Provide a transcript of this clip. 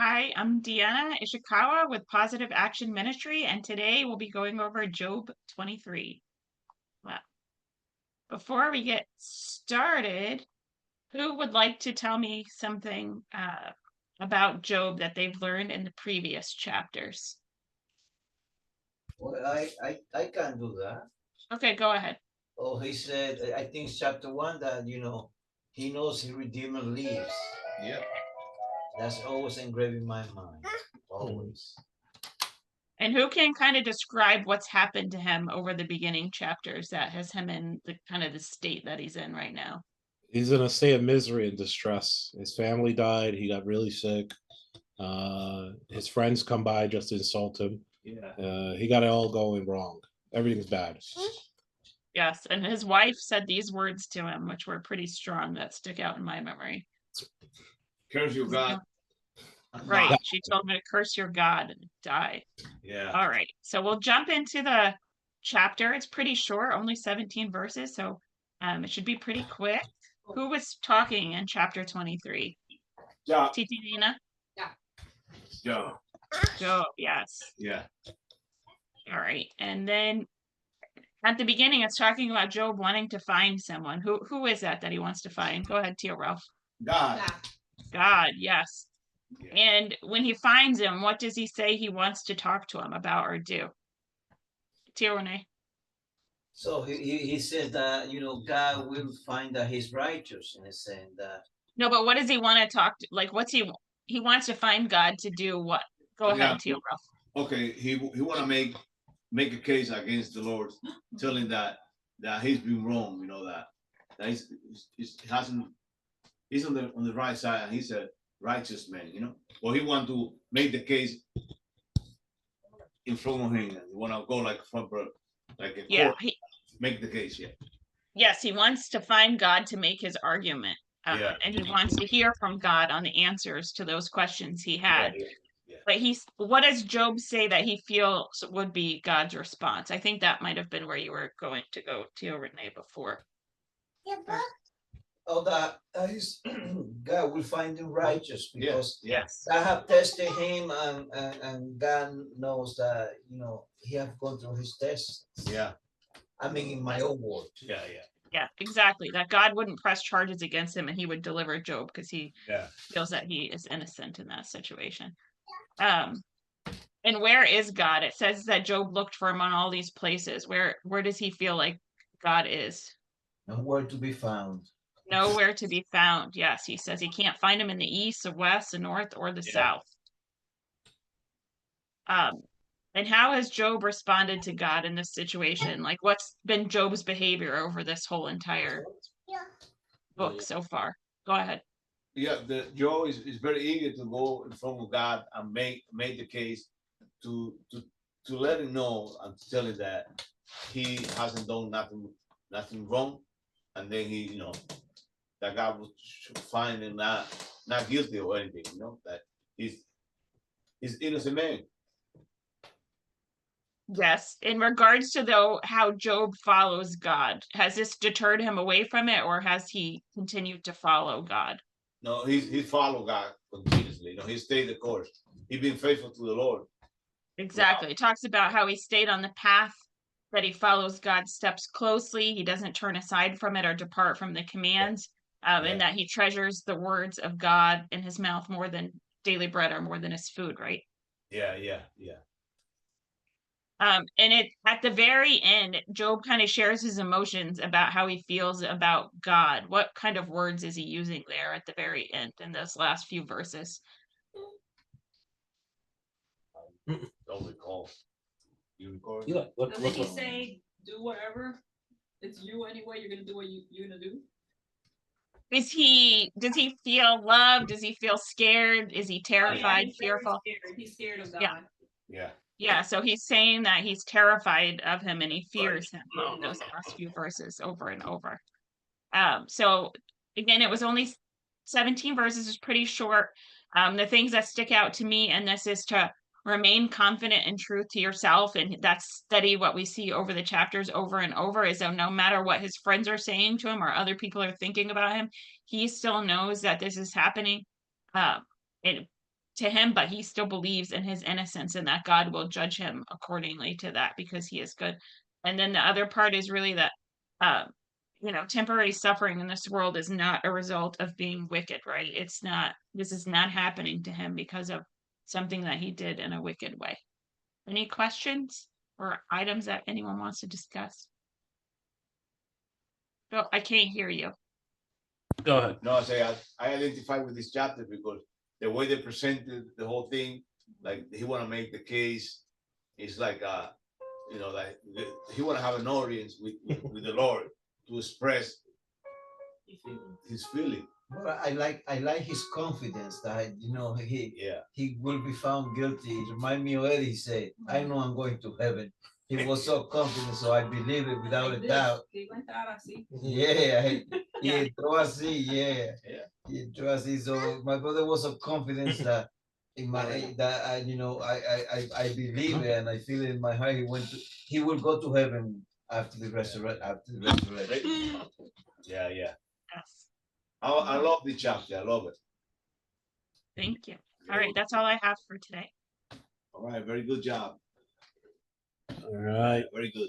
Hi, I'm Deanna Ishikawa with Positive Action Ministry, and today we'll be going over Job 23. Well, before we get started, who would like to tell me something about Job that they've learned in the previous chapters? Well, I can do that. Okay, go ahead. Oh, he said, I think it's chapter one that, he knows his Redeemer lives. Yep. That's always engraved in my mind. Always. And who can kind of describe what's happened to him over the beginning chapters that has him in the kind of the state that he's in right now? He's in a state of misery and distress. His family died. He got really sick. His friends come by just to insult him. Yeah. He got it all going wrong. Everything's bad. Yes, and his wife said these words to him, which were pretty strong, that stick out in my memory. Curse your God. Right. She told me to curse your God and die. Yeah. All right. So we'll jump into the chapter. It's pretty short, only 17 verses, so it should be pretty quick. Who was talking in chapter 23? Yeah. Titi Nina? Yeah. Job, yes. Yeah. All right. And then at the beginning, it's talking about Job wanting to find someone. Who is that he wants to find? Go ahead, Tio Ralph. God. God, yes. Yeah. And when he finds him, what does he say he wants to talk to him about or do? Tio Renee. So he says that, God will find that he's righteous in a sense that. No, but what does he want to talk to? Like, what's he wants to find God to do what? Go ahead, Tio Ralph. Okay, he want to make a case against the Lord, telling that he's been wrong. You know that he's on the right side, and he's a righteous man. You know, well, he want to make the case in front of him. He want to go like front, like a Yeah. court, make the case. Yeah. Yes, he wants to find God to make his argument. Yeah. And he wants to hear from God on the answers to those questions he had. Yeah. But what does Job say that he feels would be God's response? I think that might have been where you were going to go, Tio Renee, before. Oh, that God will find him righteous because Yes. I have tested him, and God knows that he have gone through his tests. Yeah. I mean, in my own words. Yeah. Yeah, exactly. That God wouldn't press charges against him and he would deliver Job because he feels that he is innocent in that situation. And where is God? It says that Job looked for him on all these places. Where does he feel like God is? Nowhere to be found. Nowhere to be found. Yes, he says he can't find him in the east, the west, the north, or the south. And how has Job responded to God in this situation? Like, what's been Job's behavior over this whole entire book so far? Go ahead. Yeah, the Joe is very eager to go in front of God and make the case to let him know and to tell him that he hasn't done nothing wrong, and then he that God will find him not guilty or anything, that he's innocent man. Yes. In regards to though how Job follows God, has this deterred him away from it, or has he continued to follow God? No, he followed God continuously. He stayed the course. He's been faithful to the Lord. Exactly. It talks about how he stayed on the path, that he follows God's steps closely. He doesn't turn aside from it or depart from the commands, and that he treasures the words of God in his mouth more than daily bread or more than his food, right? Yeah. And it at the very end, Job kind of shares his emotions about how he feels about God. What kind of words is he using there at the very end in those last few verses? Don't recall. You recall? Yeah, doesn't he say do whatever? It's you anyway. You're gonna do what you're gonna do. Does he feel loved? Does he feel scared? Is he terrified, fearful? Scared. He's scared of God. Yeah. Yeah, so he's saying that he's terrified of him and he fears him in those last few verses over and over. So again, it was only 17 verses, it's pretty short. The things that stick out to me, and this is to remain confident in truth to yourself, and that's steady what we see over the chapters over and over, is that no matter what his friends are saying to him or other people are thinking about him, he still knows that this is happening. And to him, but he still believes in his innocence and that God will judge him accordingly to that because he is good. And then the other part is really that, temporary suffering in this world is not a result of being wicked, right? This is not happening to him because of something that he did in a wicked way. Any questions or items that anyone wants to discuss? Oh, I can't hear you. Go ahead. No, I say I identify with this chapter because the way they presented the whole thing, like he want to make the case, is like like he want to have an audience with the Lord to express his feeling. But I like his confidence that Yeah. he will be found guilty. It remind me of Eddie. He said, "I know I'm going to heaven." He was so confident, so I believe it without a doubt. Yeah, he entró así, yeah. He entró así. So my brother was so confident that I believe it and I feel it in my heart. He will go to heaven after the resurrection. Yeah. Yes. I love the chapter. I love it. Thank you. All right, that's all I have for today. All right, very good job. All right. Very good.